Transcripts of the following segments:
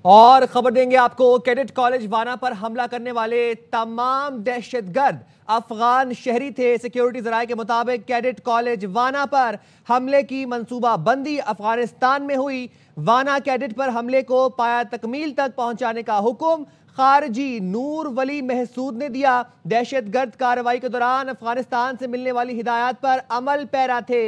और खबर देंगे आपको, कैडेट कॉलेज वाना पर हमला करने वाले तमाम दहशतगर्द अफगान शहरी थे। सिक्योरिटी जराये के मुताबिक कैडेट कॉलेज वाना पर हमले की मंसूबाबंदी अफगानिस्तान में हुई। वाना कैडेट पर हमले को पाया तकमील तक पहुंचाने का हुक्म खारजी नूर वली महसूद ने दिया। दहशतगर्द कार्रवाई के दौरान अफगानिस्तान से मिलने वाली हिदायत पर अमल पैरा थे।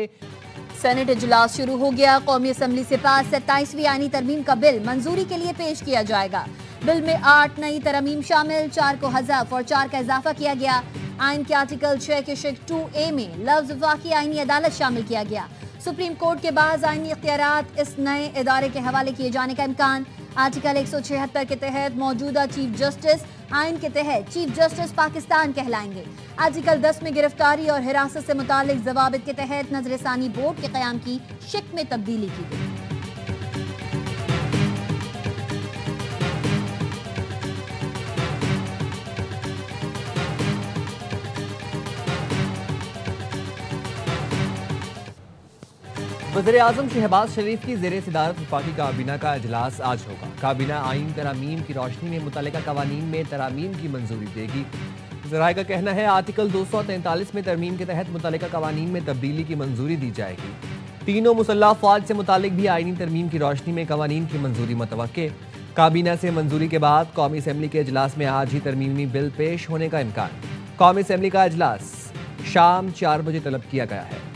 सेनेट इजलास शुरू हो गया। कौमी असम्बली से पास 27वीं आईनी तरमीम का बिल मंजूरी के लिए पेश किया जाएगा। बिल में 8 नई तरमीम शामिल, 4 को हज़फ और 4 का इजाफा किया गया। आइन के आर्टिकल 6 के शिक 2A में लफ्ज वफाकी आईनी अदालत शामिल किया गया। सुप्रीम कोर्ट के बाद आईनी इख्तियारात इस नए इदारे के हवाले किए जाने का इम्कान। आर्टिकल 176 के तहत मौजूदा चीफ जस्टिस आइन के तहत चीफ जस्टिस पाकिस्तान कहलाएंगे। आर्टिकल 10 में गिरफ्तारी और हिरासत से मुतालिक जवाबित के तहत नजरसानी बोर्ड के क़याम की शिक में तब्दीली की गई। वज़ीर-ए-आज़म शहबाज शरीफ की ज़ेरे सदारत वफाकी काबीना का इजलास आज होगा। काबीना आइन तरामीम की रोशनी में मुतल्लिका कवानीन में तरामीम की मंजूरी देगी। ज़राए का कहना है आर्टिकल 243 में तरमीम के तहत मुतल्लिका कवानीन में तब्दीली की मंजूरी दी जाएगी। तीनों मुसल्लह फ़ौज से मुतालिक भी आइनी तरमीम की रोशनी में कवानीन की मंजूरी मुतवक्के। काबीना से मंजूरी के बाद कौमी असम्बली के इजलास में आज ही तरमीमी बिल पेश होने का इम्कान। कौमी असम्बली का इजलास शाम 4 बजे तलब किया गया है।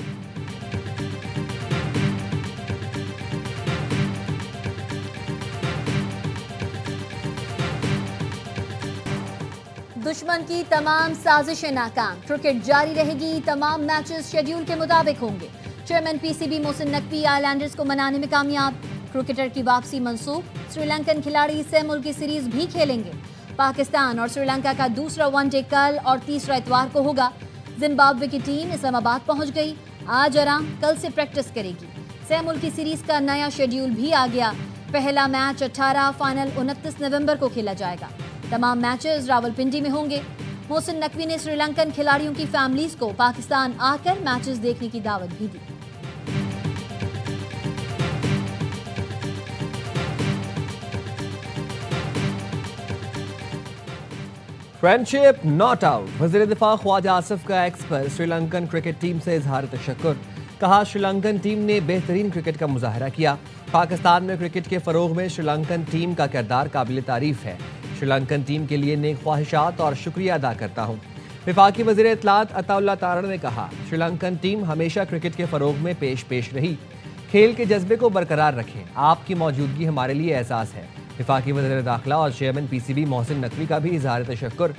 दुश्मन की तमाम साजिशें नाकाम, क्रिकेट जारी रहेगी। तमाम मैचेस शेड्यूल के मुताबिक होंगे। Chairman PCB Mohsin Naqvi Islanders को मनाने में कामयाब। क्रिकेटर की वापसी मंसूब। श्रीलंकन खिलाड़ी सह मुल्की सीरीज भी खेलेंगे। पाकिस्तान और श्रीलंका का दूसरा वनडे कल और तीसरा इतवार को होगा। जिम्बाब्वे की टीम इस्लामाबाद पहुंच गई। आज आराम, कल से प्रैक्टिस करेगी। सह मुल्की सीरीज का नया शेड्यूल भी आ गया। पहला मैच 18, फाइनल 29 नवंबर को खेला जाएगा। तमाम मैचेस रावलपिंडी में होंगे। मोहसिन नकवी ने श्रीलंकन खिलाड़ियों की फैमिलीज को पाकिस्तान आकर मैचेस देखने की दावत भी दी। Friendship not out. वज़ीर दिफा ख्वाजा आसिफ का एक्स पर श्रीलंकन क्रिकेट टीम से इजहार तशक्कुर। कहा श्रीलंकन टीम ने बेहतरीन क्रिकेट का मुजाहरा किया। पाकिस्तान में क्रिकेट के फरोग में श्रीलंकन टीम का किरदार काबिल तारीफ है। श्रीलंकन टीम के लिए नेक ख्वाहिशात और शुक्रिया अदा करता हूँ। वफाकी वज़ीर इत्तलात अताउल्लाह तारण ने कहा श्रीलंकन टीम हमेशा क्रिकेट के फरोग में पेश रही। खेल के जज्बे को बरकरार रखें, आपकी मौजूदगी हमारे लिए एहसास है। वफाकी वज़ीर दाखिला और चेयरमैन पीसीबी मोहसिन नकवी का भी इजहार तशक्कुर।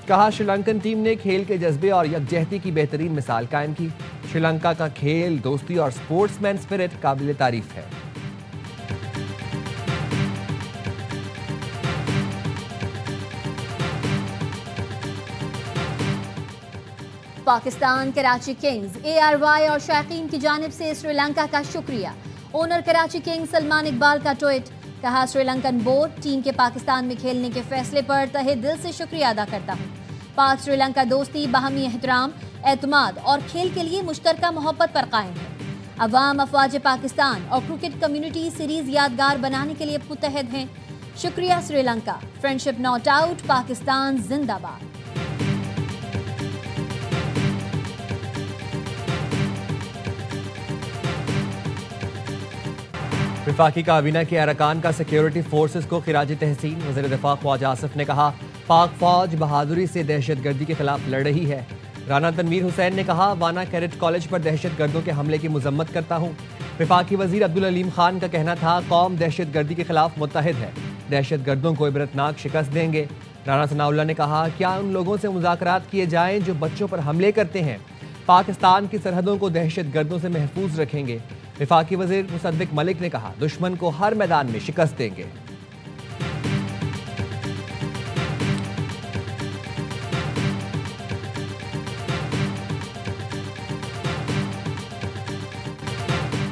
कहा श्रीलंकन टीम ने खेल के जज्बे और यकजहती की बेहतरीन मिसाल कायम की। श्रीलंका का खेल, दोस्ती और स्पोर्ट्समैन स्पिरिट काबिल तारीफ है। पाकिस्तान कराची किंग्स, ARY और शायकीन की जानिब से श्रीलंका का शुक्रिया। ओनर कराची किंग्स सलमान इकबाल का ट्वीट। कहा श्रीलंकन बोर्ड टीम के पाकिस्तान में खेलने के फैसले पर तहे दिल से शुक्रिया अदा करता हूँ। पाक श्रीलंका दोस्ती बाहमी एहतराम, एतमाद और खेल के लिए मुश्तरका मोहब्बत पर कायम है। अवाम, अफवाज पाकिस्तान और क्रिकेट कम्युनिटी सीरीज यादगार बनाने के लिए मुत्तहद हैं। शुक्रिया Sri Lanka. Friendship not out, Pakistan जिंदाबाद। वफाकी काबीना के अरकान का सिक्योरिटी फोर्सेस को खिराज तहसीन। वज़ीर दिफा ख्वाजा आसिफ ने कहा पाक फौज बहादुरी से दहशतगर्दी के खिलाफ लड़ रही है। राना तनवीर हुसैन ने कहा वाना कैडेट कॉलेज पर दहशतगर्दों के हमले की मजम्मत करता हूँ। वफाकी वजीर अब्दुल अलीम खान का कहना था कौम दहशतगर्दी के खिलाफ मुत्तहिद है, दहशतगर्दों को इबरतनाक शिकस्त देंगे। राना सनाउल्लाह ने कहा क्या उन लोगों से मुज़ाकरात किए जाएं जो बच्चों पर हमले करते हैं। पाकिस्तान की सरहदों को दहशतगर्दों से महफूज रखेंगे। वफाकी वज़ीर मुसद्दिक मलिक ने कहा दुश्मन को हर मैदान में शिकस्त देंगे।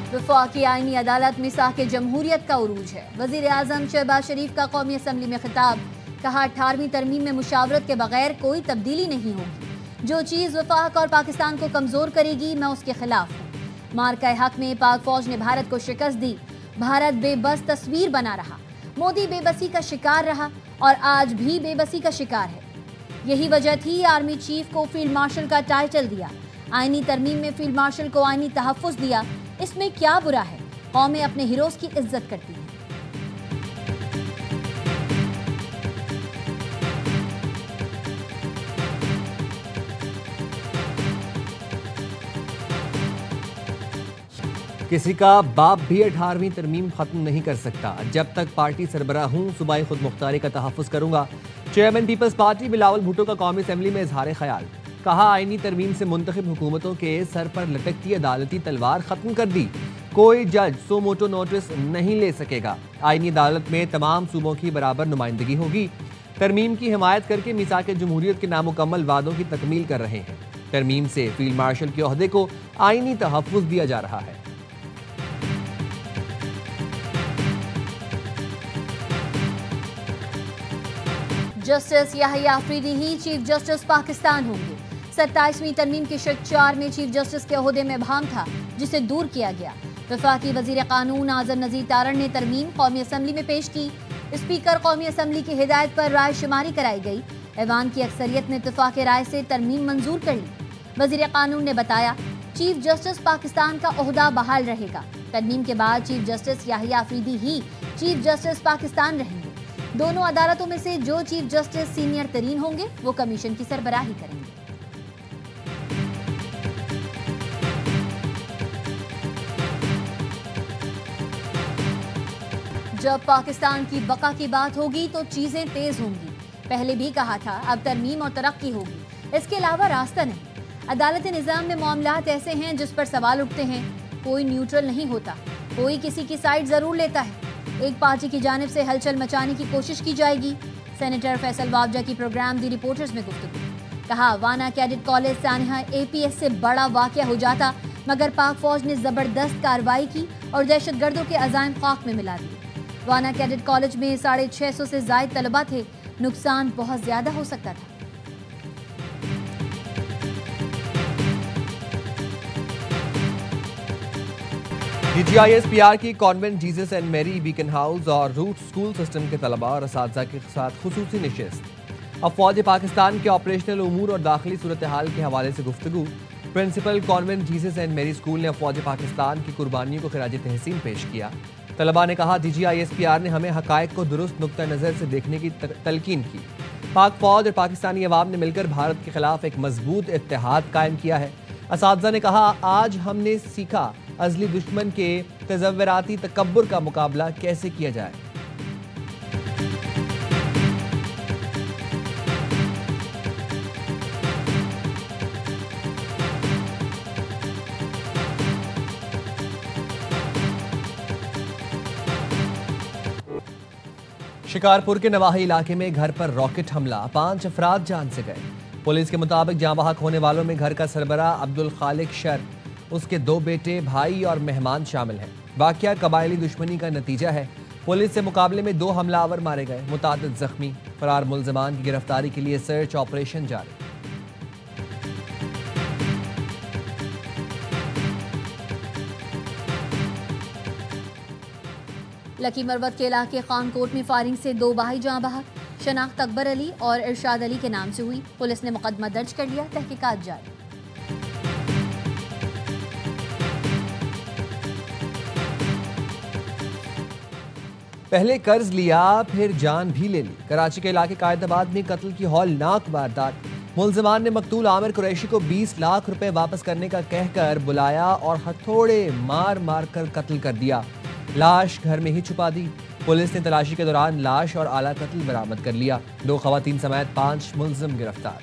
वफाकी आईनी अदालत में साके जमहूरियत का उरूज है। वज़ीर आज़म शहबाज शरीफ का कौमी असम्बली में खिताब। कहा 18वीं तरमीम में मुशावरत के बगैर कोई तब्दीली नहीं होगी। जो चीज़ वफाक और पाकिस्तान को कमज़ोर करेगी मैं उसके खिलाफ हूँ। मार्का हक में पाक फौज ने भारत को शिकस्त दी। भारत बेबस तस्वीर बना रहा। मोदी बेबसी का शिकार रहा और आज भी बेबसी का शिकार है। यही वजह थी आर्मी चीफ को फील्ड मार्शल का टाइटल दिया। आईनी तरमीम में फील्ड मार्शल को आईनी तहफ्फुज दिया। इसमें क्या बुरा है? कौमें अपने हीरोज की इज्जत करती हैं। किसी का बाप भी 18वीं तरमीम खत्म नहीं कर सकता। जब तक पार्टी सरबराह हूं, सूबाई खुद मुख्तारी का तहफ्फुज करूंगा। Chairman peoples party Bilawal Bhutto का कौमी असेंबली में इजहार ख्याल। कहा, आईनी तरमीम से मुंतखब हुकूमतों के सर पर लटकती अदालती तलवार खत्म कर दी। कोई जज सो मोटो नोटिस नहीं ले सकेगा। आईनी अदालत में तमाम सूबों की बराबर नुमाइंदगी होगी। तरमीम की हिमायत करके मिसाक जमहूरियत के नामुकम्मल वादों की तकमील कर रहे हैं। तरमीम से फील्ड मार्शल के ओहदे को आईनी तहफ्फुज दिया जा रहा है। जस्टिस याहिया अफरीदी ही चीफ जस्टिस पाकिस्तान होंगे। 27वीं तरमीम के शर्त 4 में चीफ जस्टिस के ओहदे में भाम था, जिसे दूर किया गया। वफाकी वजीर कानून आजम नजीर तारण ने तरमीम कौमी असम्बली में पेश की। स्पीकर कौमी असम्बली की हिदायत पर राय शुमारी कराई गई। ऐवान की अक्सरियत ने इत्तेफाक राय से तरमीम मंजूर कर ली। वजीर कानून ने बताया, चीफ जस्टिस पाकिस्तान का ओहदा बहाल रहेगा। तरमीम के बाद चीफ जस्टिस याहिया अफरीदी ही चीफ जस्टिस पाकिस्तान रहेंगे। दोनों अदालतों में से जो चीफ जस्टिस सीनियर तरीन होंगे वो कमीशन की सरबराही करेंगे। जब पाकिस्तान की बका की बात होगी तो चीजें तेज होंगी। पहले भी कहा था, अब तरमीम और तरक्की होगी, इसके अलावा रास्ता नहीं। अदालत निज़ाम में मामलात ऐसे हैं जिस पर सवाल उठते हैं। कोई न्यूट्रल नहीं होता, कोई किसी की साइड जरूर लेता है। एक पार्टी की जानिब से हलचल मचाने की कोशिश की जाएगी। सेनेटर फैसल वावजा की प्रोग्राम दी रिपोर्टर्स में गुफ्तगू। कहा, वाना कैडेट कॉलेज सानहा APS से बड़ा वाकया हो जाता, मगर पाक फौज ने जबरदस्त कार्रवाई की और दहशतगर्दों के अजाइम खाक में मिला दिए। वाना कैडेट कॉलेज में 650 से जायद तलबा थे। नुकसान बहुत ज्यादा हो सकता था। DGIS-PR की कॉन्वेंट जीसस एंड मेरी बीकन हाउस और रूट स्कूल सिस्टम के तलबा और असातिज़ा के साथ खुसूसी नशिस्त। अफवाज पाकिस्तान के ऑपरेशनल उमूर और दाखिली सूरत हाल के हवाले से गुफ्तगू। प्रिंसिपल कॉन्वेंट जीसस एंड मेरी स्कूल ने अफवाज पाकिस्तान की कुर्बानियों को खिराज तहसीन पेश किया। तलबा ने कहा, DGIS-PR ने हमें हकायक को दुरुस्त नुक्ता नज़र से देखने की तलकीन की। पाक फौज और पाकिस्तानी अवाम ने मिलकर भारत के खिलाफ एक मजबूत इत्तेहाद कायम किया है। असातिज़ा ने कहा, आज हमने सीखा अज़ली दुश्मन के तज़व्वुराती तकब्बुर का मुकाबला कैसे किया जाए। शिकारपुर के नवाही इलाके में घर पर रॉकेट हमला, 5 अफराद जान से गए। पुलिस के मुताबिक जाँ बहक होने वालों में घर का सरबराह अब्दुल खालिक शर, उसके 2 बेटे, भाई और मेहमान शामिल हैं। वाकया कबायली दुश्मनी का नतीजा है। पुलिस से मुकाबले में 2 हमलावर मारे गए, मुतादिद जख्मी। फरार मुल्ज़िमान की गिरफ्तारी के लिए सर्च ऑपरेशन जारी। लकी मरवत के इलाके खानकोट में फायरिंग से 2 भाई जाँ बहक। शनाख्त अकबर अली और इरशाद अली के नाम से हुई। पुलिस ने मुकदमा दर्ज कर लिया, तहकीकात जारी। पहले कर्ज लिया, फिर जान भी ले ली। कराची के इलाके कायदाबाद में कत्ल की हौलनाक वारदात। मुल्ज़िमान ने मकतूल आमिर कुरैशी को 20 लाख रुपए वापस करने का कहकर बुलाया और हथौड़े मार मार कर कत्ल कर दिया। लाश घर में ही छुपा दी। पुलिस ने तलाशी के दौरान लाश और आला कत्ल बरामद कर लिया। 2 खवातीन समेत 5 मुल्ज़िम गिरफ्तार।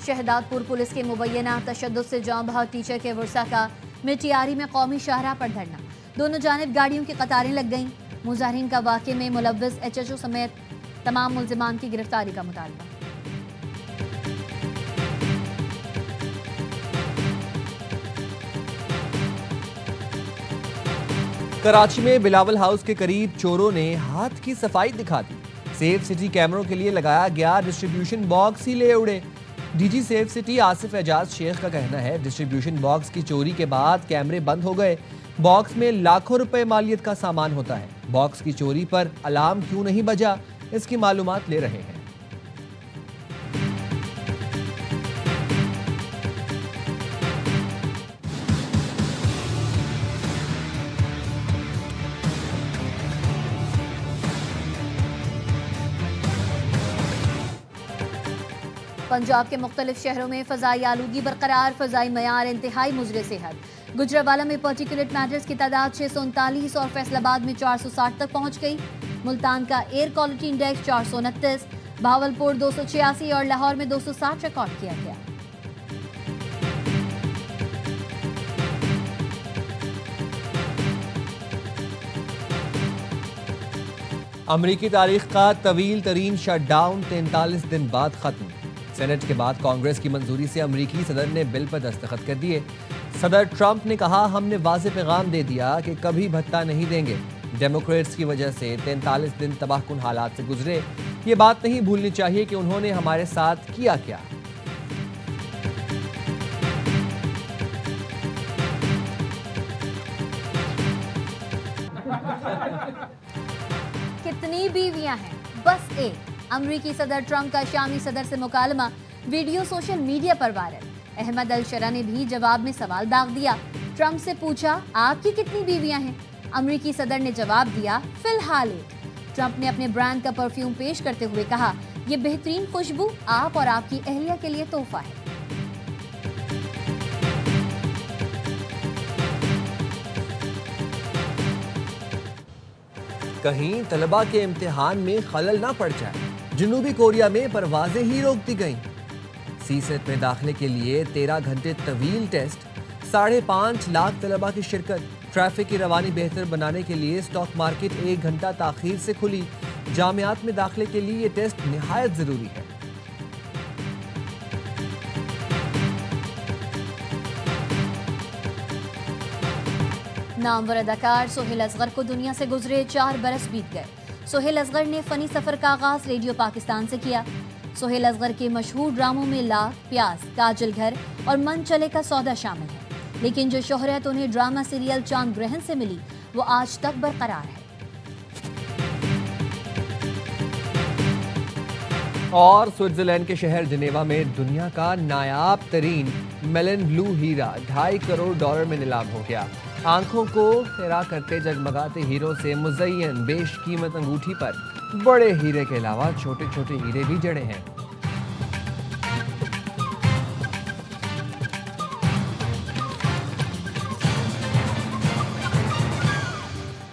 शहदादपुर पुलिस के मुबैना तशद्दुद से जाँ बहक टीचर के वर्सा का मिटियारी में कौमी शाहराह पर धरना। दोनों जानिब गाड़ियों की कतारें लग गईं। मुजाहिरीन का वाक़े में मुलव्विस HHO समेत तमाम मुल्ज़िमान की गिरफ्तारी का मुतालबा। कराची में बिलावल हाउस के करीब चोरों ने हाथ की सफाई दिखा दी। सेफ सिटी कैमरों के लिए लगाया गया डिस्ट्रीब्यूशन बॉक्स ही ले उड़े। DG safe city Asif Ejaz Sheikh का कहना है डिस्ट्रीब्यूशन बॉक्स की चोरी के बाद कैमरे बंद हो गए। बॉक्स में लाखों रुपए मालियत का सामान होता है। बॉक्स की चोरी पर अलार्म क्यों नहीं बजा, इसकी मालूमात ले रहे हैं। पंजाब के मुख्तलिफ शहरों में फ़ज़ाई आलूगी बरकरार, फ़ज़ाई मयार इंतहाई मुज़र सेहत। गुजरावाला में पार्टिकुलेट मैटर्स की तादाद 639 और फैसलाबाद में 460 तक पहुंच गई। मुल्तान का एयर क्वालिटी इंडेक्स 429, भावलपुर 286 और लाहौर में 260 रिकॉर्ड किया गया। अमरीकी तारीख का तवील तरीन शटडाउन 43 दिन बाद खत्म। सेनेट के बाद कांग्रेस की मंजूरी से अमरीकी सदर ने बिल पर दस्तखत कर दिए। सदर ट्रंप ने कहा, हमने वाज़ेह पैगाम दे दिया कि कभी भत्ता नहीं देंगे। डेमोक्रेट्स की वजह से 43 दिन तबाहकुन हालात से गुजरे। ये बात नहीं भूलनी चाहिए कि उन्होंने हमारे साथ किया क्या। कितनी बीवियां हैं? बस एक। अमरीकी सदर ट्रंप का शामी सदर से मुकालमा वीडियो सोशल मीडिया पर वायरल। अहमद अल शरा ने भी जवाब में सवाल दाग दिया। ट्रंप से पूछा, आपकी कितनी बीवियां हैं? अमरीकी सदर ने जवाब दिया, फिलहाल एक। ट्रंप ने अपने ब्रांड का परफ्यूम पेश करते हुए कहा, यह बेहतरीन खुशबू आप और आपकी अहलिया के लिए तोहफा है। कहीं तलबा के इम्तिहान में खलल ना पड़ जाए। जनूबी कोरिया में परवाजें ही रोक दी गईं। सीसेट में दाखिले के लिए 13 घंटे तवील टेस्ट, 5.5 लाख तलबा की शिरकत। ट्रैफिक की रवानी बेहतर बनाने के लिए स्टॉक मार्केट 1 घंटा ताखीर से खुली। जामियात में दाखिले के लिए ये टेस्ट निहायत जरूरी है। नामवर अदाकार सोहेल असगर को दुनिया से गुजरे 4 बरस बीत गए। सोहेल असगर ने फनी सफर का आगाज रेडियो पाकिस्तान से किया। सोहेल असगर के मशहूर ड्रामों में लाख, प्यास, काजल घर और मन चले का सौदा शामिल है, लेकिन जो शोहरत उन्हें ड्रामा सीरियल चांद ग्रहण से मिली वो आज तक बरकरार है। और स्विट्जरलैंड के शहर जिनेवा में दुनिया का नायाब तरीन मेलन ब्लू हीरा $2.5 करोड़ में नीलाम हो गया। आंखों को खिरा करते जगमगाते हीरों से मुज़य्यन बेशकीमत अंगूठी पर बड़े हीरे के अलावा छोटे छोटे हीरे भी जड़े हैं।